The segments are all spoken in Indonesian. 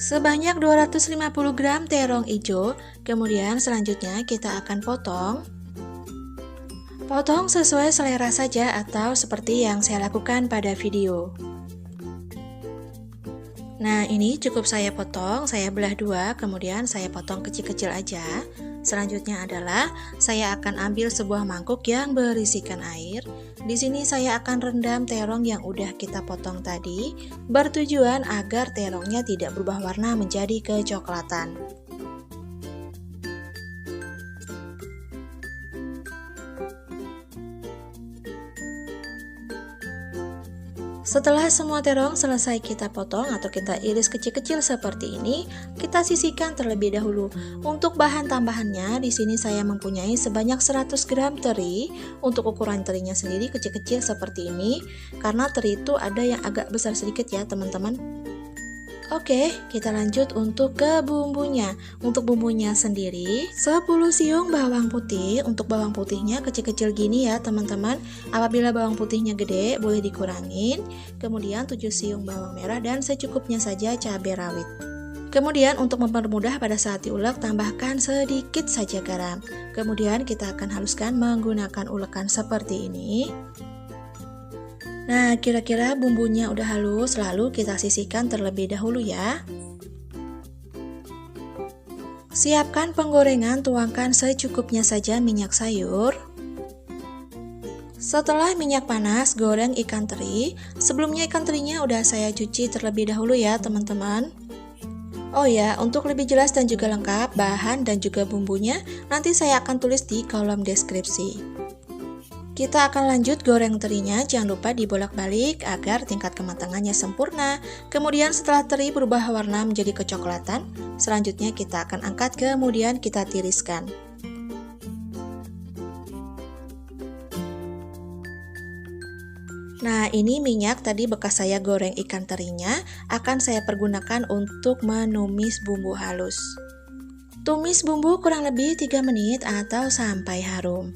Sebanyak 250 gram terong hijau, kemudian selanjutnya kita akan potong. Potong sesuai selera saja atau seperti yang saya lakukan pada video. Nah, ini cukup saya potong, saya belah dua, kemudian saya potong kecil-kecil aja. Selanjutnya adalah saya akan ambil sebuah mangkuk yang berisikan air. Di sini saya akan rendam terong yang udah kita potong tadi, bertujuan agar terongnya tidak berubah warna menjadi kecoklatan. Setelah semua terong selesai kita potong atau kita iris kecil-kecil seperti ini, kita sisihkan terlebih dahulu. Untuk bahan tambahannya, di sini saya mempunyai sebanyak 100 gram teri. Untuk ukuran terinya sendiri kecil-kecil seperti ini, karena teri itu ada yang agak besar sedikit ya teman-teman. Oke, kita lanjut untuk ke bumbunya. Untuk bumbunya sendiri, 10 siung bawang putih. Untuk bawang putihnya kecil-kecil gini ya teman-teman. Apabila bawang putihnya gede, boleh dikurangin. Kemudian 7 siung bawang merah dan secukupnya saja cabai rawit. Kemudian untuk mempermudah pada saat diulek, tambahkan sedikit saja garam. Kemudian kita akan haluskan menggunakan ulekan seperti ini. Nah, kira-kira bumbunya udah halus, lalu kita sisihkan terlebih dahulu ya. Siapkan penggorengan, tuangkan secukupnya saja minyak sayur. Setelah minyak panas, goreng ikan teri. Sebelumnya ikan terinya udah saya cuci terlebih dahulu ya teman-teman. Oh ya, untuk lebih jelas dan juga lengkap bahan dan juga bumbunya, nanti saya akan tulis di kolom deskripsi. Kita akan lanjut goreng terinya, jangan lupa dibolak-balik agar tingkat kematangannya sempurna. Kemudian setelah teri berubah warna menjadi kecoklatan, selanjutnya kita akan angkat kemudian kita tiriskan. Nah, ini minyak tadi bekas saya goreng ikan terinya akan saya pergunakan untuk menumis bumbu halus. Tumis bumbu kurang lebih 3 menit atau sampai harum.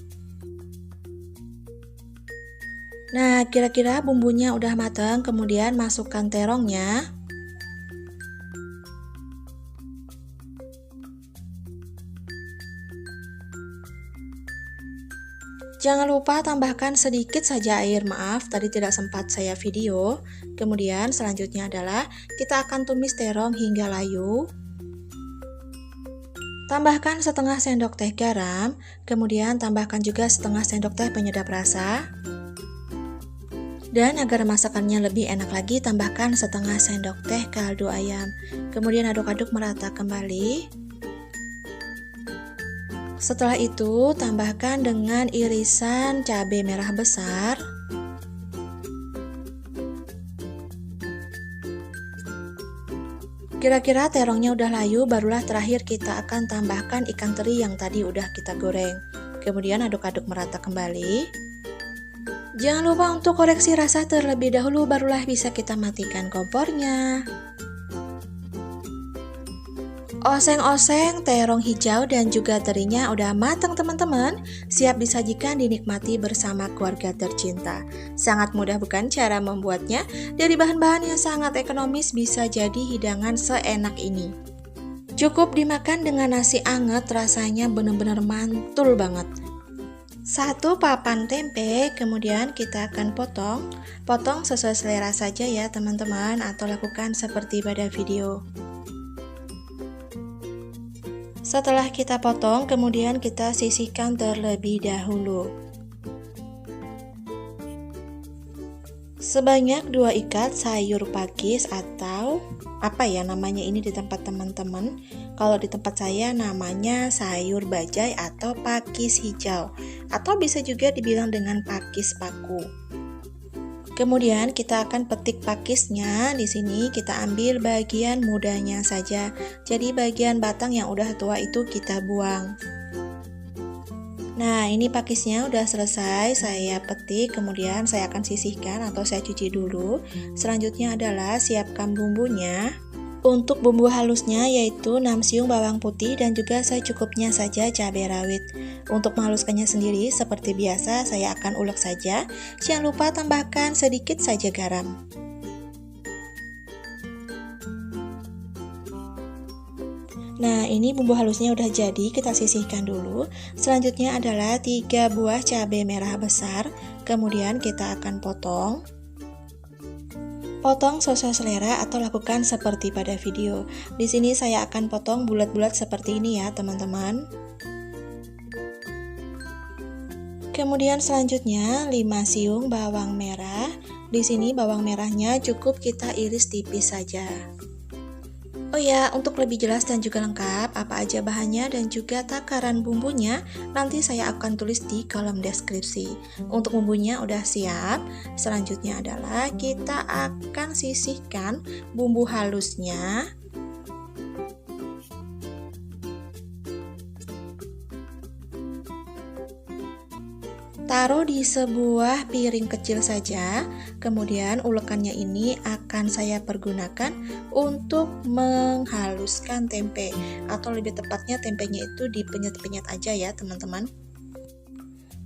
Nah, kira-kira bumbunya udah matang, kemudian masukkan terongnya. Jangan lupa tambahkan sedikit saja air, maaf tadi tidak sempat saya video. Kemudian selanjutnya adalah kita akan tumis terong hingga layu. Tambahkan setengah sendok teh garam, kemudian tambahkan juga setengah sendok teh penyedap rasa. Dan agar masakannya lebih enak lagi, tambahkan setengah sendok teh kaldu ayam. Kemudian aduk-aduk merata kembali. Setelah itu, tambahkan dengan irisan cabai merah besar. Kira-kira terongnya udah layu, barulah terakhir kita akan tambahkan ikan teri yang tadi udah kita goreng. Kemudian aduk-aduk merata kembali. Jangan lupa untuk koreksi rasa terlebih dahulu, barulah bisa kita matikan kompornya. Oseng-oseng terong hijau dan juga terinya udah matang teman-teman. Siap disajikan dinikmati bersama keluarga tercinta. Sangat mudah bukan cara membuatnya? Dari bahan-bahan yang sangat ekonomis bisa jadi hidangan seenak ini. Cukup dimakan dengan nasi anget, rasanya bener-bener mantul banget. Satu papan tempe, kemudian kita akan potong sesuai selera saja ya teman-teman, atau lakukan seperti pada video. Setelah kita potong, kemudian kita sisihkan terlebih dahulu. Sebanyak 2 ikat sayur pakis atau apa ya namanya ini di tempat teman-teman. Kalau di tempat saya namanya sayur bajai atau pakis hijau, atau bisa juga dibilang dengan pakis paku. Kemudian kita akan petik pakisnya. Di sini kita ambil bagian mudanya saja. Jadi bagian batang yang udah tua itu kita buang. Nah, ini pakisnya udah selesai saya petik, kemudian saya akan sisihkan atau saya cuci dulu. Selanjutnya adalah siapkan bumbunya. Untuk bumbu halusnya yaitu 6 siung bawang putih dan juga secukupnya saja cabai rawit. Untuk menghaluskannya sendiri seperti biasa saya akan ulek saja. Jangan lupa tambahkan sedikit saja garam. Nah, ini bumbu halusnya udah jadi, kita sisihkan dulu. Selanjutnya adalah 3 buah cabai merah besar. Kemudian kita akan potong. Potong sesuai selera atau lakukan seperti pada video. Di sini saya akan potong bulat-bulat seperti ini ya, teman-teman. Kemudian selanjutnya 5 siung bawang merah. Di sini bawang merahnya cukup kita iris tipis saja. Oh ya, untuk lebih jelas dan juga lengkap apa aja bahannya dan juga takaran bumbunya, nanti saya akan tulis di kolom deskripsi. Untuk bumbunya udah siap. Selanjutnya adalah kita akan sisihkan bumbu halusnya. Taruh di sebuah piring kecil saja. Kemudian ulekannya ini akan saya pergunakan untuk menghaluskan tempe, atau lebih tepatnya tempenya itu dipenyet-penyet aja ya teman-teman.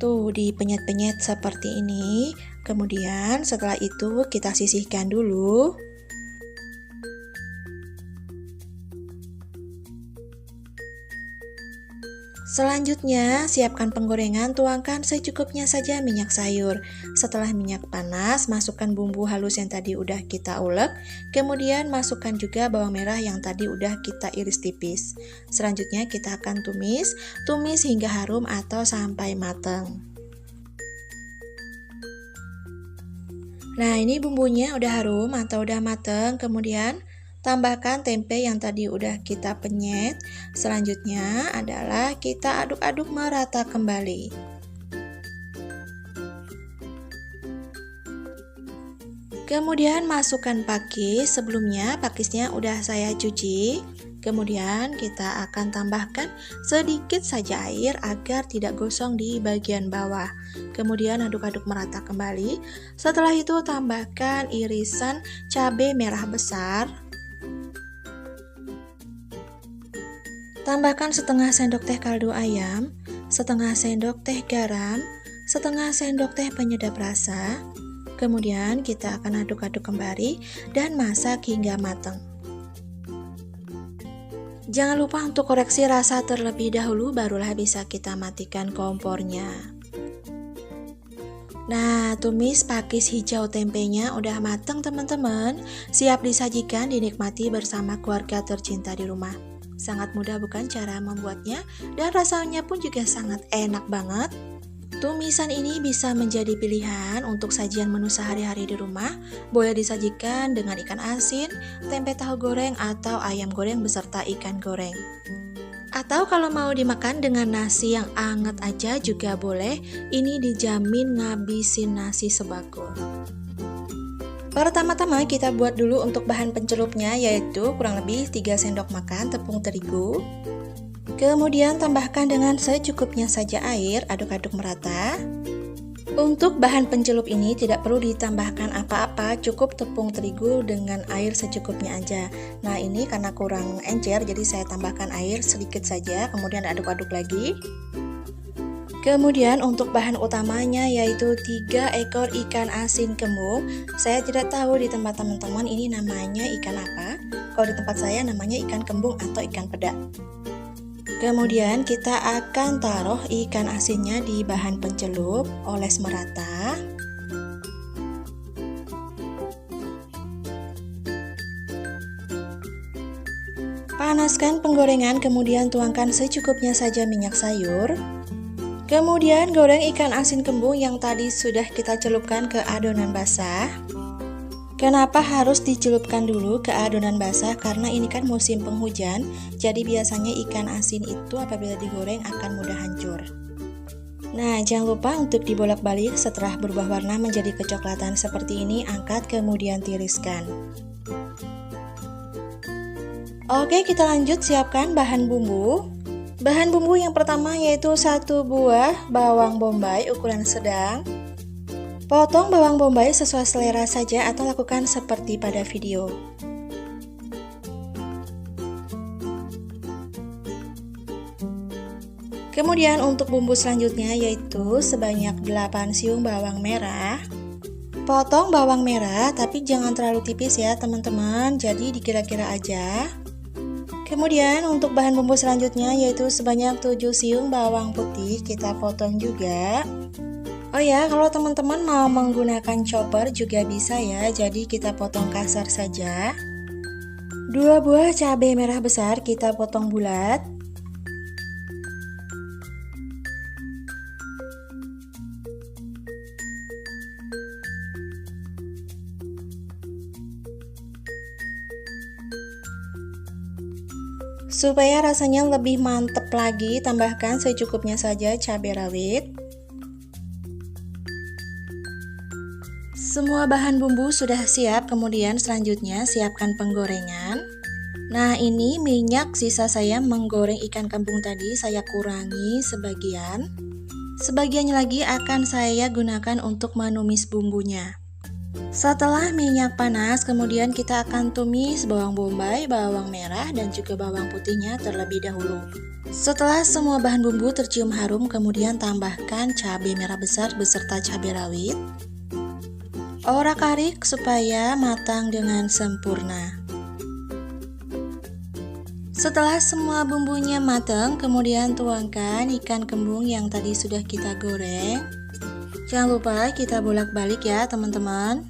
Tuh, dipenyet-penyet seperti ini. Kemudian setelah itu kita sisihkan dulu. Selanjutnya, siapkan penggorengan, tuangkan secukupnya saja minyak sayur. Setelah minyak panas, masukkan bumbu halus yang tadi udah kita ulek. Kemudian masukkan juga bawang merah yang tadi udah kita iris tipis. Selanjutnya kita akan tumis hingga harum atau sampai matang. Nah, ini bumbunya udah harum atau udah matang. Kemudian tambahkan tempe yang tadi udah kita penyet. Selanjutnya adalah kita aduk-aduk merata kembali. Kemudian masukkan pakis. Sebelumnya pakisnya udah saya cuci. Kemudian kita akan tambahkan sedikit saja air agar tidak gosong di bagian bawah. Kemudian aduk-aduk merata kembali. Setelah itu tambahkan irisan cabai merah besar. Tambahkan setengah sendok teh kaldu ayam, setengah sendok teh garam, setengah sendok teh penyedap rasa. Kemudian kita akan aduk-aduk kembali dan masak hingga matang. Jangan lupa untuk koreksi rasa terlebih dahulu, barulah bisa kita matikan kompornya. Nah, tumis pakis hijau tempenya udah matang teman-teman. Siap disajikan, dinikmati bersama keluarga tercinta di rumah. Sangat mudah bukan cara membuatnya, dan rasanya pun juga sangat enak banget. Tumisan ini bisa menjadi pilihan untuk sajian menu sehari-hari di rumah. Boleh disajikan dengan ikan asin, tempe tahu goreng, atau ayam goreng beserta ikan goreng. Atau kalau mau dimakan dengan nasi yang anget aja juga boleh. Ini dijamin ngabisin nasi sebakul. Pertama-tama kita buat dulu untuk bahan pencelupnya, yaitu kurang lebih 3 sendok makan tepung terigu. Kemudian tambahkan dengan secukupnya saja air, aduk-aduk merata. Untuk bahan pencelup ini tidak perlu ditambahkan apa-apa, cukup tepung terigu dengan air secukupnya aja. Nah, ini karena kurang encer jadi saya tambahkan air sedikit saja, kemudian aduk-aduk lagi. Kemudian untuk bahan utamanya yaitu 3 ekor ikan asin kembung. Saya tidak tahu di tempat teman-teman ini namanya ikan apa. Kalau di tempat saya namanya ikan kembung atau ikan peda. Kemudian kita akan taruh ikan asinnya di bahan pencelup, oles merata. Panaskan penggorengan, kemudian tuangkan secukupnya saja minyak sayur. Kemudian goreng ikan asin kembung yang tadi sudah kita celupkan ke adonan basah. Kenapa harus dicelupkan dulu ke adonan basah? Karena ini kan musim penghujan, jadi biasanya ikan asin itu apabila digoreng akan mudah hancur. Nah, jangan lupa untuk dibolak-balik. Setelah berubah warna menjadi kecoklatan seperti ini, angkat kemudian tiriskan. Oke, kita lanjut siapkan bahan bumbu. Bahan bumbu yang pertama yaitu 1 buah bawang bombay ukuran sedang. Potong bawang bombay sesuai selera saja atau lakukan seperti pada video. Kemudian untuk bumbu selanjutnya yaitu sebanyak 8 siung bawang merah. Potong bawang merah tapi jangan terlalu tipis ya teman-teman, jadi dikira-kira aja. Kemudian untuk bahan bumbu selanjutnya yaitu sebanyak 7 siung bawang putih kita potong juga. Oh ya, kalau teman-teman mau menggunakan chopper juga bisa ya, jadi kita potong kasar saja. 2 buah cabai merah besar kita potong bulat. Supaya rasanya lebih mantep lagi, tambahkan secukupnya saja cabai rawit. Semua bahan bumbu sudah siap, kemudian selanjutnya siapkan penggorengan. Nah, ini minyak sisa saya menggoreng ikan kembung tadi saya kurangi sebagian. Sebagiannya lagi akan saya gunakan untuk menumis bumbunya. Setelah minyak panas, kemudian kita akan tumis bawang bombay, bawang merah, dan juga bawang putihnya terlebih dahulu. Setelah semua bahan bumbu tercium harum, kemudian tambahkan cabai merah besar beserta cabai rawit. Orak-arik supaya matang dengan sempurna. Setelah semua bumbunya matang, kemudian tuangkan ikan kembung yang tadi sudah kita goreng. Jangan lupa kita bolak-balik ya teman-teman.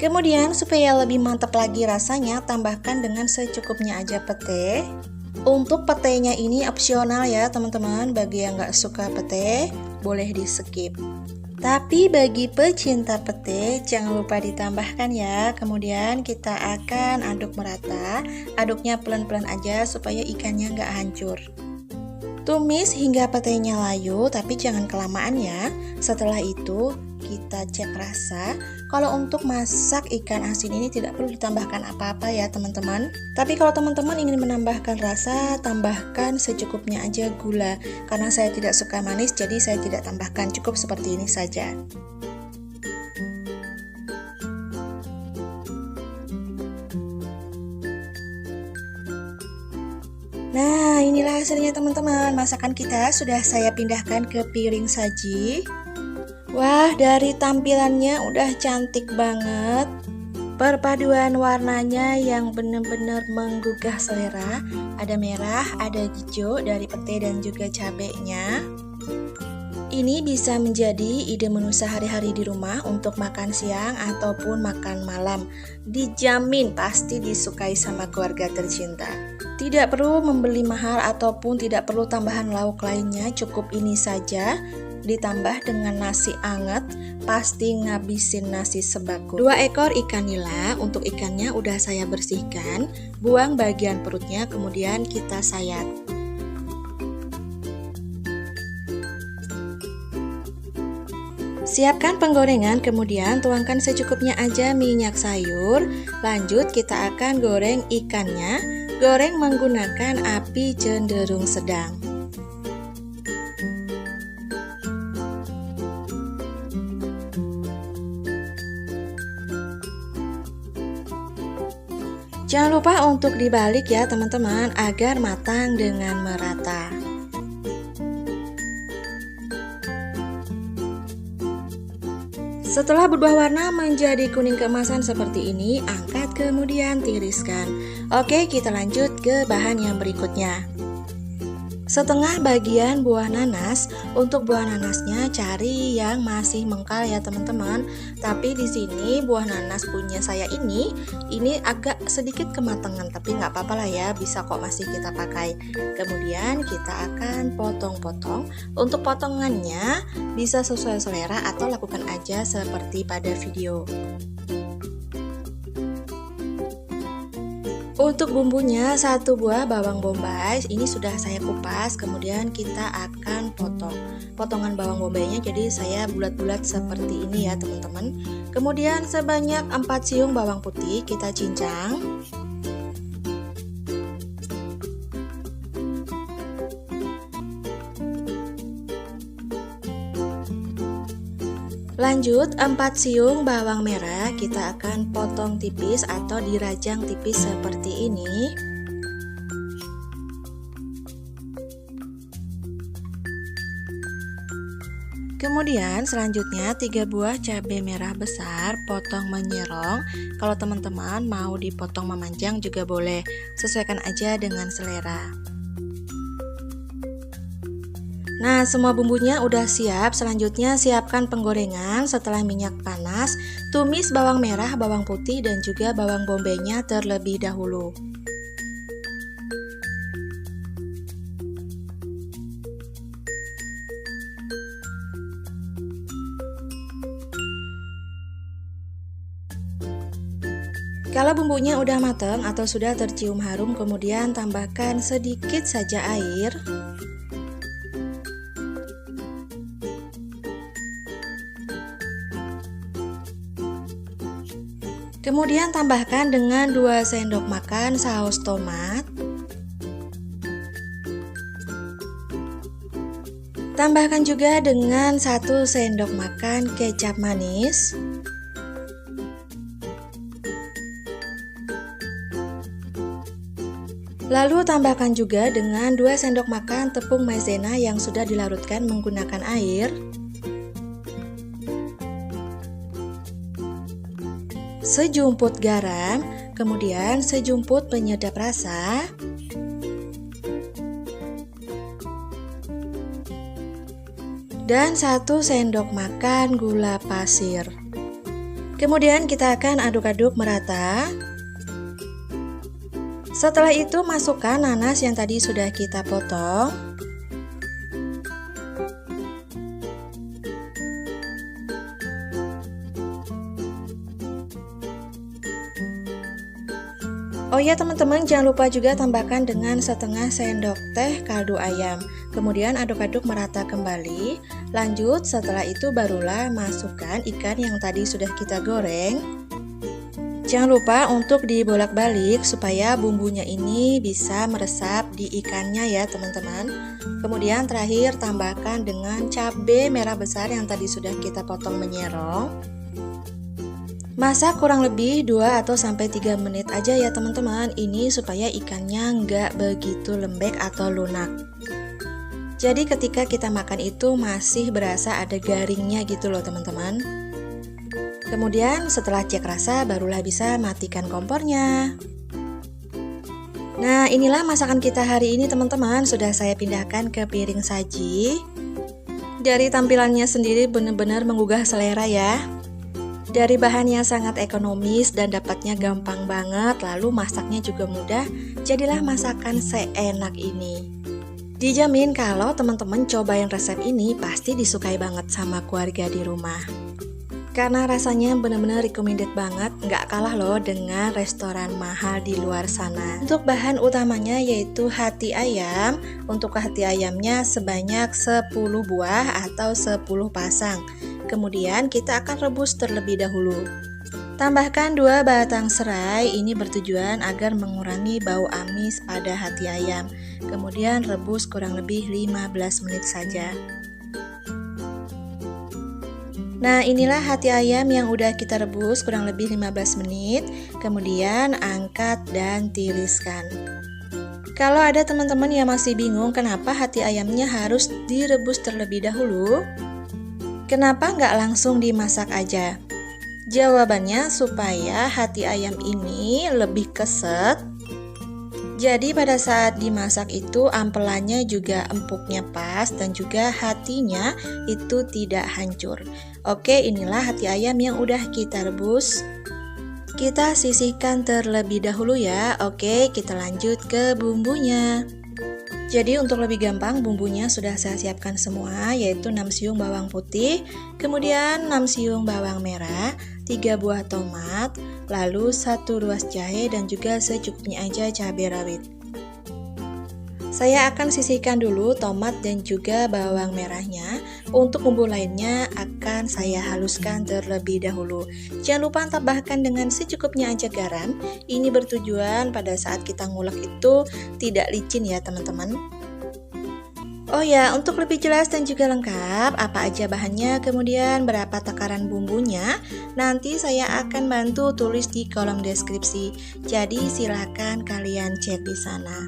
Kemudian supaya lebih mantap lagi rasanya, tambahkan dengan secukupnya aja pete. Untuk petenya ini opsional ya teman-teman, bagi yang gak suka pete boleh di skip. Tapi bagi pecinta pete jangan lupa ditambahkan ya. Kemudian kita akan aduk merata, aduknya pelan-pelan aja supaya ikannya gak hancur. Tumis hingga petenya layu, tapi jangan kelamaan ya. Setelah itu kita cek rasa. Kalau untuk masak ikan asin ini tidak perlu ditambahkan apa-apa ya teman-teman. Tapi kalau teman-teman ingin menambahkan rasa, tambahkan secukupnya aja gula. Karena saya tidak suka manis, jadi saya tidak tambahkan, cukup seperti ini saja. Nah, inilah hasilnya teman-teman. Masakan kita sudah saya pindahkan ke piring saji. Wah, dari tampilannya udah cantik banget. Perpaduan warnanya yang benar-benar menggugah selera. Ada merah, ada hijau dari pete dan juga cabenya. Ini bisa menjadi ide menu sehari-hari di rumah untuk makan siang ataupun makan malam. Dijamin pasti disukai sama keluarga tercinta. Tidak perlu membeli mahal ataupun tidak perlu tambahan lauk lainnya, cukup ini saja. Ditambah dengan nasi anget, pasti ngabisin nasi sebakul. 2 ekor ikan nila, untuk ikannya udah saya bersihkan. Buang bagian perutnya, kemudian kita sayat. Siapkan penggorengan, kemudian tuangkan secukupnya aja minyak sayur. Lanjut kita akan goreng ikannya. Goreng menggunakan api cenderung sedang. Jangan lupa untuk dibalik ya teman-teman agar matang dengan merata. Setelah berubah warna menjadi kuning keemasan seperti ini, angkat kemudian tiriskan. Oke, kita lanjut ke bahan yang berikutnya. Setengah bagian buah nanas. Untuk buah nanasnya cari yang masih mengkal ya teman-teman. Tapi di sini buah nanas punya saya ini agak sedikit kematangan, tapi nggak apa-apa lah ya, bisa kok masih kita pakai. Kemudian kita akan potong-potong. Untuk potongannya bisa sesuai selera atau lakukan aja seperti pada video. Untuk bumbunya 1 buah bawang bombay, ini sudah saya kupas, kemudian kita akan potong. Potongan bawang bombaynya jadi saya bulat-bulat seperti ini ya teman-teman. Kemudian sebanyak 4 siung bawang putih kita cincang. Lanjut 4 siung bawang merah kita akan potong tipis atau dirajang tipis seperti ini. Kemudian selanjutnya 3 buah cabai merah besar potong menyerong. Kalau teman-teman mau dipotong memanjang juga boleh, sesuaikan aja dengan selera. Nah, semua bumbunya udah siap. Selanjutnya siapkan penggorengan. Setelah minyak panas, tumis bawang merah, bawang putih, dan juga bawang bombaynya terlebih dahulu. Kalau bumbunya udah matang atau sudah tercium harum, kemudian tambahkan sedikit saja air. Kemudian tambahkan dengan 2 sendok makan saus tomat. Tambahkan juga dengan 1 sendok makan kecap manis. Lalu tambahkan juga dengan 2 sendok makan tepung maizena yang sudah dilarutkan menggunakan air. Sejumput garam, kemudian sejumput penyedap rasa. Dan 1 sendok makan gula pasir. Kemudian kita akan aduk-aduk merata. Setelah itu masukkan nanas yang tadi sudah kita potong. Oh ya teman-teman, jangan lupa juga tambahkan dengan setengah sendok teh kaldu ayam. Kemudian aduk-aduk merata kembali. Lanjut, setelah itu barulah masukkan ikan yang tadi sudah kita goreng. Jangan lupa untuk dibolak-balik supaya bumbunya ini bisa meresap di ikannya ya teman-teman. Kemudian terakhir tambahkan dengan cabai merah besar yang tadi sudah kita potong menyerong. Masak kurang lebih 2 atau sampai 3 menit aja ya teman-teman. Ini supaya ikannya nggak begitu lembek atau lunak. Jadi ketika kita makan itu masih berasa ada garingnya gitu loh teman-teman. Kemudian setelah cek rasa barulah bisa matikan kompornya. Nah, inilah masakan kita hari ini teman-teman. Sudah saya pindahkan ke piring saji. Dari tampilannya sendiri benar-benar menggugah selera ya. Dari bahannya sangat ekonomis dan dapatnya gampang banget, lalu masaknya juga mudah. Jadilah masakan seenak ini. Dijamin kalau teman-teman cobain resep ini pasti disukai banget sama keluarga di rumah. Karena rasanya benar-benar recommended banget, nggak kalah loh dengan restoran mahal di luar sana. Untuk bahan utamanya yaitu hati ayam. Untuk hati ayamnya sebanyak 10 buah atau 10 pasang. Kemudian kita akan rebus terlebih dahulu. Tambahkan 2 batang serai, ini bertujuan agar mengurangi bau amis pada hati ayam. Kemudian rebus kurang lebih 15 menit saja. Nah, inilah hati ayam yang udah kita rebus kurang lebih 15 menit. Kemudian angkat dan tiriskan. Kalau ada teman-teman yang masih bingung kenapa hati ayamnya harus direbus terlebih dahulu, kenapa nggak langsung dimasak aja? Jawabannya supaya hati ayam ini lebih keset. Jadi pada saat dimasak itu ampelannya juga empuknya pas dan juga hatinya itu tidak hancur. Oke, inilah hati ayam yang udah kita rebus. Kita sisihkan terlebih dahulu ya. Oke, kita lanjut ke bumbunya. Jadi untuk lebih gampang bumbunya sudah saya siapkan semua, yaitu 6 siung bawang putih, kemudian 6 siung bawang merah, 3 buah tomat, lalu 1 ruas jahe dan juga secukupnya aja cabai rawit. Saya akan sisihkan dulu tomat dan juga bawang merahnya. Untuk bumbu lainnya akan saya haluskan terlebih dahulu. Jangan lupa tambahkan dengan secukupnya aja garam. Ini bertujuan pada saat kita ngulek itu tidak licin ya teman-teman. Oh ya, untuk lebih jelas dan juga lengkap apa aja bahannya, kemudian berapa takaran bumbunya, nanti saya akan bantu tulis di kolom deskripsi. Jadi silakan kalian cek di sana.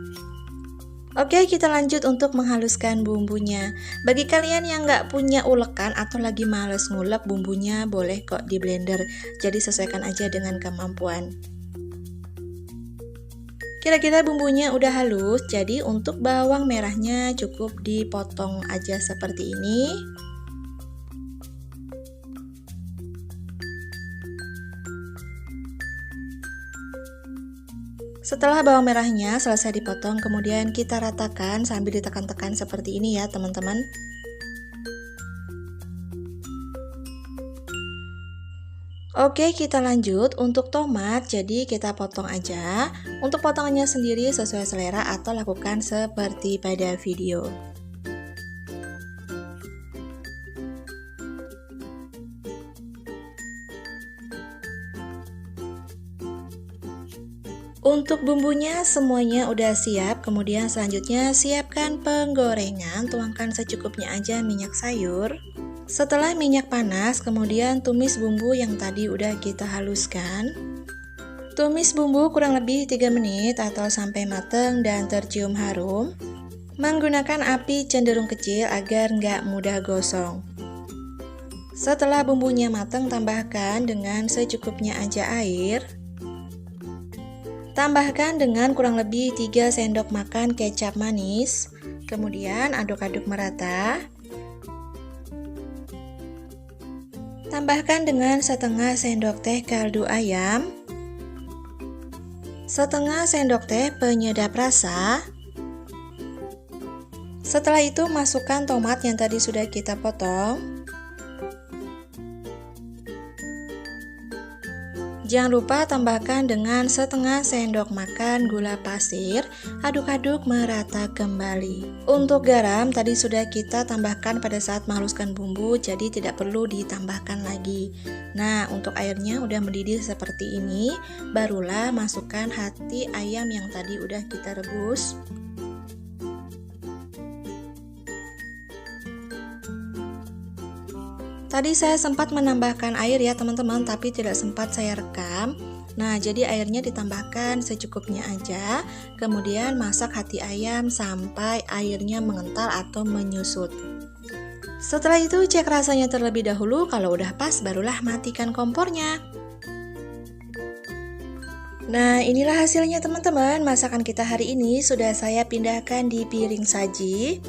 Oke, kita lanjut untuk menghaluskan bumbunya. Bagi kalian yang nggak punya ulekan atau lagi males ngulek bumbunya, boleh kok di blender. Jadi sesuaikan aja dengan kemampuan. Kira-kira bumbunya udah halus, jadi untuk bawang merahnya cukup dipotong aja seperti ini. Setelah bawang merahnya selesai dipotong, kemudian kita ratakan sambil ditekan-tekan seperti ini ya teman-teman. Oke, kita lanjut untuk tomat. Jadi kita potong aja. Untuk potongannya sendiri sesuai selera atau lakukan seperti pada video. Untuk bumbunya semuanya udah siap, kemudian selanjutnya siapkan penggorengan, tuangkan secukupnya aja minyak sayur. Setelah minyak panas, kemudian tumis bumbu yang tadi udah kita haluskan. Tumis bumbu kurang lebih 3 menit atau sampai mateng dan tercium harum. Menggunakan api cenderung kecil agar nggak mudah gosong. Setelah bumbunya mateng, tambahkan dengan secukupnya aja air. Tambahkan dengan kurang lebih 3 sendok makan kecap manis. Kemudian aduk-aduk merata. Tambahkan dengan setengah sendok teh kaldu ayam, setengah sendok teh penyedap rasa. Setelah itu masukkan tomat yang tadi sudah kita potong. Jangan lupa tambahkan dengan setengah sendok makan gula pasir, aduk-aduk merata kembali. Untuk garam tadi sudah kita tambahkan pada saat menghaluskan bumbu, jadi tidak perlu ditambahkan lagi. Nah, untuk airnya udah mendidih seperti ini, barulah masukkan hati ayam yang tadi udah kita rebus. Tadi saya sempat menambahkan air ya teman-teman, tapi tidak sempat saya rekam. Nah, jadi airnya ditambahkan secukupnya aja. Kemudian masak hati ayam sampai airnya mengental atau menyusut. Setelah itu cek rasanya terlebih dahulu, kalau udah pas barulah matikan kompornya. Nah, inilah hasilnya teman-teman. Masakan kita hari ini sudah saya pindahkan di piring saji.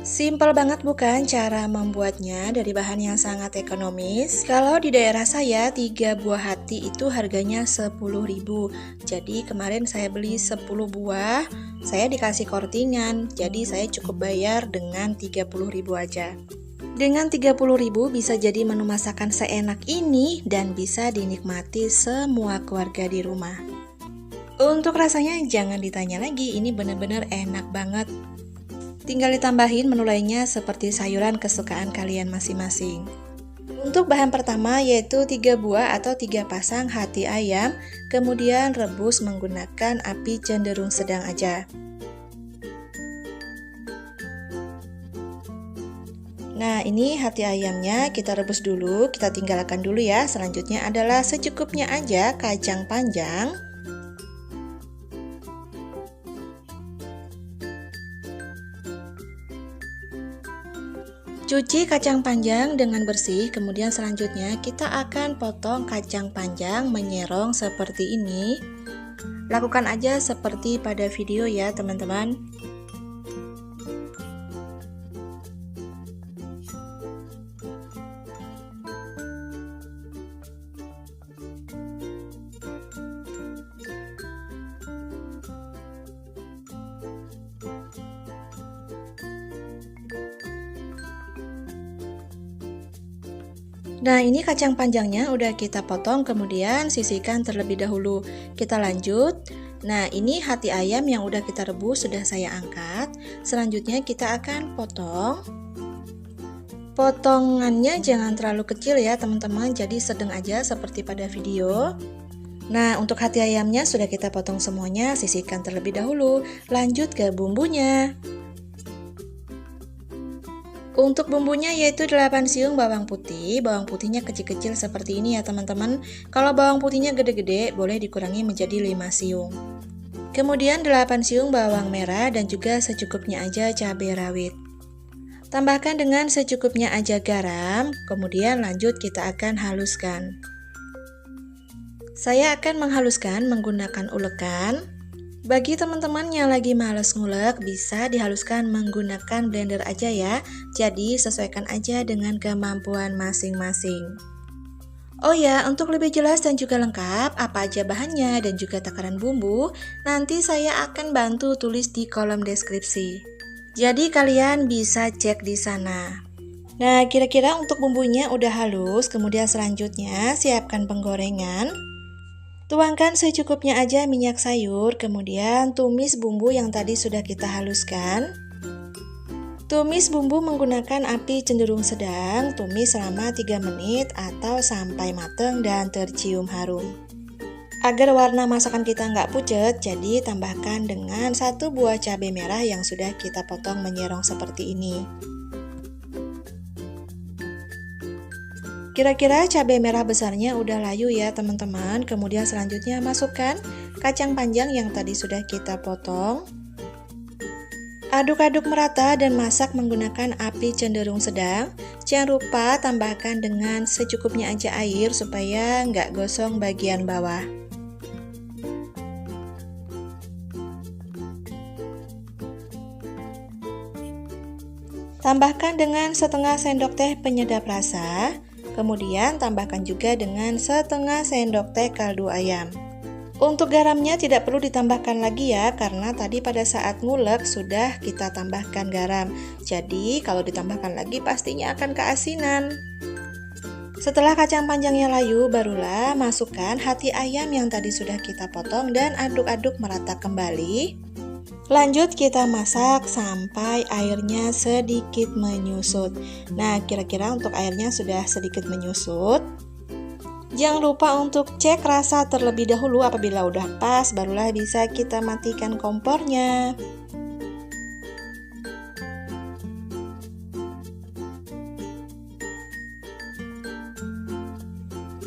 Simpel banget bukan cara membuatnya, dari bahan yang sangat ekonomis. Kalau di daerah saya 3 buah hati itu harganya 10.000. Jadi kemarin saya beli 10 buah, saya dikasih kortingan. Jadi saya cukup bayar dengan 30.000 aja. Dengan 30.000 bisa jadi menu masakan seenak ini dan bisa dinikmati semua keluarga di rumah. Untuk rasanya jangan ditanya lagi, ini bener-bener enak banget. Tinggal ditambahin menu lainnya seperti sayuran kesukaan kalian masing-masing. Untuk bahan pertama yaitu 3 buah atau 3 pasang hati ayam, kemudian rebus menggunakan api cenderung sedang aja. Nah, ini hati ayamnya kita rebus dulu, kita tinggalkan dulu ya. Selanjutnya adalah secukupnya aja kacang panjang. Cuci kacang panjang dengan bersih, kemudian selanjutnya kita akan potong kacang panjang menyerong seperti ini. Lakukan aja seperti pada video ya teman-teman. Nah, ini kacang panjangnya udah kita potong, kemudian sisihkan terlebih dahulu. Kita lanjut. Nah, ini hati ayam yang udah kita rebus sudah saya angkat. Selanjutnya kita akan potong. Potongannya jangan terlalu kecil ya teman-teman, jadi sedang aja seperti pada video. Nah, untuk hati ayamnya sudah kita potong semuanya, sisihkan terlebih dahulu. Lanjut ke bumbunya. Untuk bumbunya yaitu 8 siung bawang putih. Bawang putihnya kecil-kecil seperti ini ya teman-teman. Kalau bawang putihnya gede-gede boleh dikurangi menjadi 5 siung. Kemudian 8 siung bawang merah dan juga secukupnya aja cabai rawit. Tambahkan dengan secukupnya aja garam, kemudian lanjut kita akan haluskan. Saya akan menghaluskan menggunakan ulekan. Bagi teman-teman yang lagi males ngulek, bisa dihaluskan menggunakan blender aja ya. Jadi sesuaikan aja dengan kemampuan masing-masing. Oh ya, untuk lebih jelas dan juga lengkap apa aja bahannya dan juga takaran bumbu, nanti saya akan bantu tulis di kolom deskripsi. Jadi kalian bisa cek di sana. Nah, kira-kira untuk bumbunya udah halus, kemudian selanjutnya siapkan penggorengan. Tuangkan secukupnya aja minyak sayur, kemudian tumis bumbu yang tadi sudah kita haluskan. Tumis bumbu menggunakan api cenderung sedang, tumis selama 3 menit atau sampai matang dan tercium harum. Agar warna masakan kita nggak pucat, jadi tambahkan dengan 1 buah cabai merah yang sudah kita potong menyerong seperti ini. Kira-kira cabai merah besarnya udah layu ya teman-teman. Kemudian selanjutnya masukkan kacang panjang yang tadi sudah kita potong. Aduk-aduk merata dan masak menggunakan api cenderung sedang. Jangan lupa tambahkan dengan secukupnya aja air supaya nggak gosong bagian bawah. Tambahkan dengan setengah sendok teh penyedap rasa. Kemudian tambahkan juga dengan setengah sendok teh kaldu ayam. Untuk garamnya tidak perlu ditambahkan lagi ya, karena tadi pada saat ngulek sudah kita tambahkan garam. Jadi kalau ditambahkan lagi pastinya akan keasinan. Setelah kacang panjangnya layu, barulah masukkan hati ayam yang tadi sudah kita potong dan aduk-aduk merata kembali. Lanjut kita masak sampai airnya sedikit menyusut. Nah, kira-kira untuk airnya sudah sedikit menyusut. Jangan lupa untuk cek rasa terlebih dahulu. Apabila udah pas, barulah bisa kita matikan kompornya.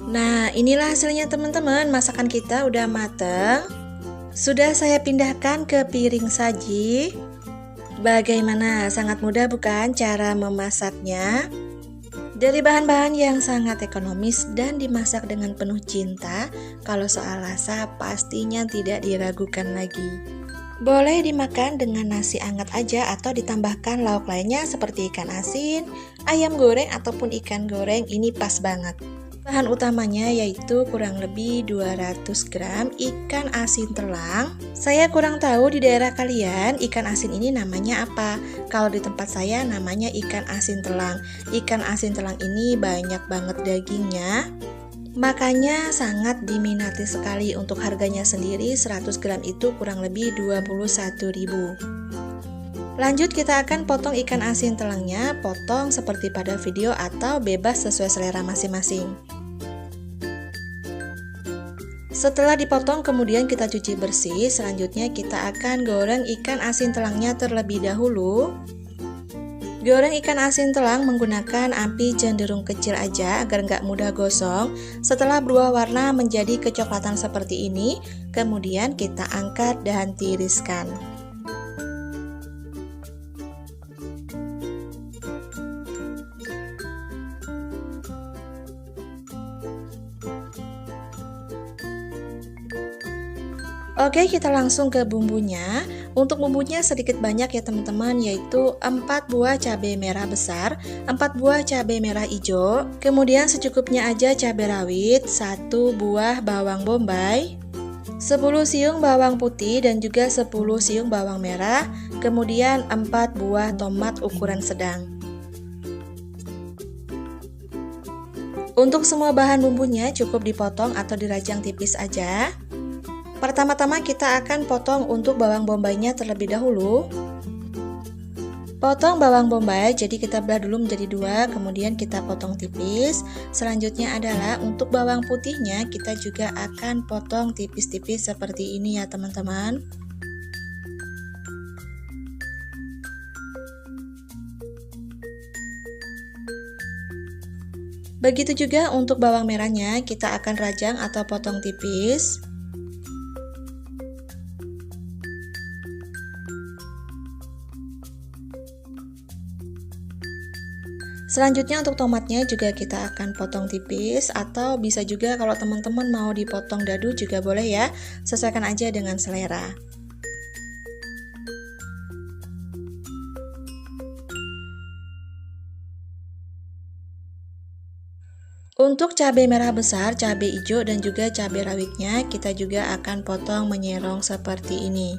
Nah, inilah hasilnya teman-teman. Masakan kita udah mateng. Sudah saya pindahkan ke piring saji. Bagaimana? Sangat mudah bukan cara memasaknya? Dari bahan-bahan yang sangat ekonomis dan dimasak dengan penuh cinta, kalau soal rasa pastinya tidak diragukan lagi. Boleh dimakan dengan nasi hangat aja atau ditambahkan lauk lainnya seperti ikan asin, ayam goreng ataupun ikan goreng, ini pas banget. Bahan utamanya yaitu kurang lebih 200 gram ikan asin telang. Saya kurang tahu di daerah kalian ikan asin ini namanya apa. Kalau di tempat saya namanya ikan asin telang. Ikan asin telang ini banyak banget dagingnya, makanya sangat diminati sekali. Untuk harganya sendiri 100 gram itu kurang lebih 21.000. Lanjut kita akan potong ikan asin telangnya, potong seperti pada video atau bebas sesuai selera masing-masing. Setelah dipotong kemudian kita cuci bersih, selanjutnya kita akan goreng ikan asin telangnya terlebih dahulu. Goreng ikan asin telang menggunakan api cenderung kecil aja agar nggak mudah gosong. Setelah berubah warna menjadi kecoklatan seperti ini, kemudian kita angkat dan tiriskan. Oke, kita langsung ke bumbunya. Untuk bumbunya sedikit banyak ya teman-teman, yaitu 4 buah cabai merah besar, 4 buah cabai merah hijau, kemudian secukupnya aja cabai rawit, 1 buah bawang bombay, 10 siung bawang putih dan juga 10 siung bawang merah, kemudian 4 buah tomat ukuran sedang. Untuk semua bahan bumbunya cukup dipotong atau dirajang tipis aja. Pertama-tama kita akan potong untuk bawang bombaynya terlebih dahulu. Potong bawang bombay, jadi kita belah dulu menjadi 2, kemudian kita potong tipis. Selanjutnya adalah untuk bawang putihnya kita juga akan potong tipis-tipis seperti ini ya teman-teman. Begitu juga untuk bawang merahnya kita akan rajang atau potong tipis. Selanjutnya untuk tomatnya juga kita akan potong tipis, atau bisa juga kalau teman-teman mau dipotong dadu juga boleh ya, sesuaikan aja dengan selera. Untuk cabai merah besar, cabai hijau, dan juga cabai rawitnya kita juga akan potong menyerong seperti ini.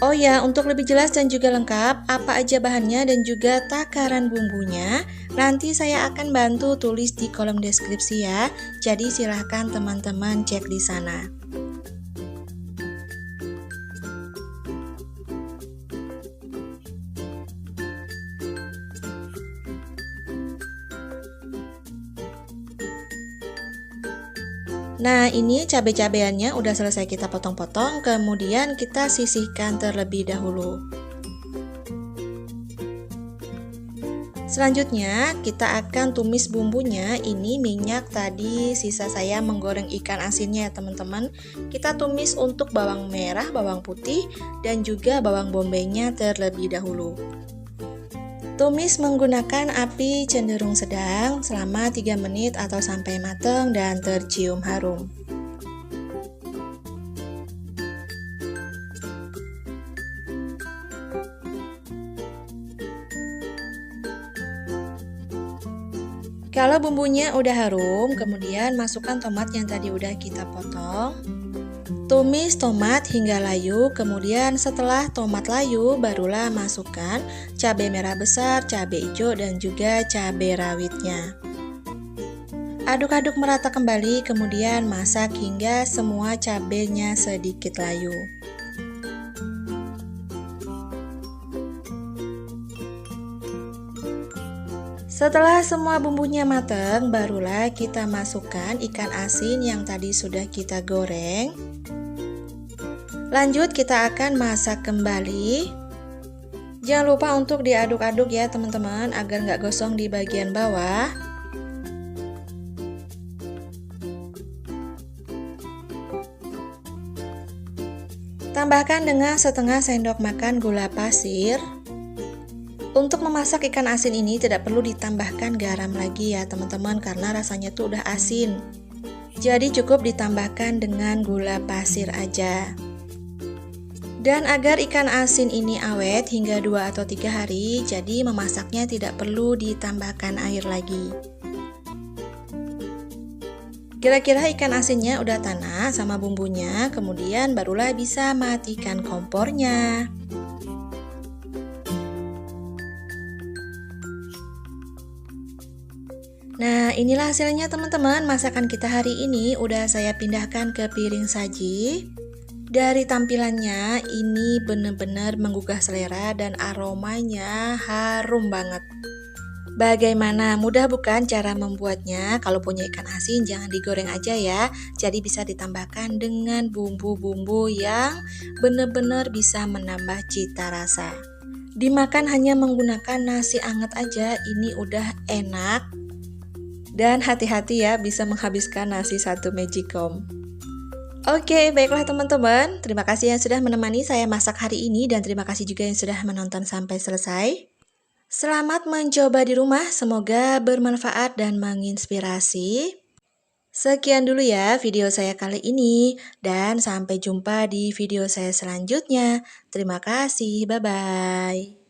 Oh ya, untuk lebih jelas dan juga lengkap apa aja bahannya dan juga takaran bumbunya, nanti saya akan bantu tulis di kolom deskripsi ya. Jadi silahkan teman-teman cek di sana. Nah, ini cabai-cabeannya udah selesai kita potong-potong, kemudian kita sisihkan terlebih dahulu. Selanjutnya, kita akan tumis bumbunya. Ini minyak tadi sisa saya menggoreng ikan asinnya ya teman-teman. Kita tumis untuk bawang merah, bawang putih, dan juga bawang bombaynya terlebih dahulu. Tumis menggunakan api cenderung sedang selama 3 menit atau sampai matang dan tercium harum. Kalau bumbunya udah harum, kemudian masukkan tomat yang tadi udah kita potong. Tumis tomat hingga layu, kemudian setelah tomat layu barulah masukkan cabai merah besar, cabai hijau, dan juga cabai rawitnya. Aduk-aduk merata kembali, kemudian masak hingga semua cabainya sedikit layu. Setelah semua bumbunya matang, barulah kita masukkan ikan asin yang tadi sudah kita goreng. Lanjut kita akan masak kembali. Jangan lupa untuk diaduk-aduk ya teman-teman, agar nggak gosong di bagian bawah. Tambahkan dengan setengah sendok makan gula pasir. Untuk memasak ikan asin ini tidak perlu ditambahkan garam lagi ya teman-teman, karena rasanya tuh udah asin. Jadi cukup ditambahkan dengan gula pasir aja. Dan agar ikan asin ini awet hingga 2 atau 3 hari, jadi memasaknya tidak perlu ditambahkan air lagi. Kira-kira ikan asinnya udah tanah sama bumbunya, kemudian barulah bisa matikan kompornya. Nah, inilah hasilnya teman-teman. Masakan kita hari ini udah saya pindahkan ke piring saji. Dari tampilannya ini benar-benar menggugah selera dan aromanya harum banget. Bagaimana? Mudah bukan cara membuatnya? Kalau punya ikan asin jangan digoreng aja ya. Jadi bisa ditambahkan dengan bumbu-bumbu yang benar-benar bisa menambah cita rasa. Dimakan hanya menggunakan nasi hangat aja, ini udah enak. Dan hati-hati ya, bisa menghabiskan nasi satu magicom. Oke, baiklah teman-teman. Terima kasih yang sudah menemani saya masak hari ini, dan terima kasih juga yang sudah menonton sampai selesai. Selamat mencoba di rumah, semoga bermanfaat dan menginspirasi. Sekian dulu ya video saya kali ini, dan sampai jumpa di video saya selanjutnya. Terima kasih, bye-bye.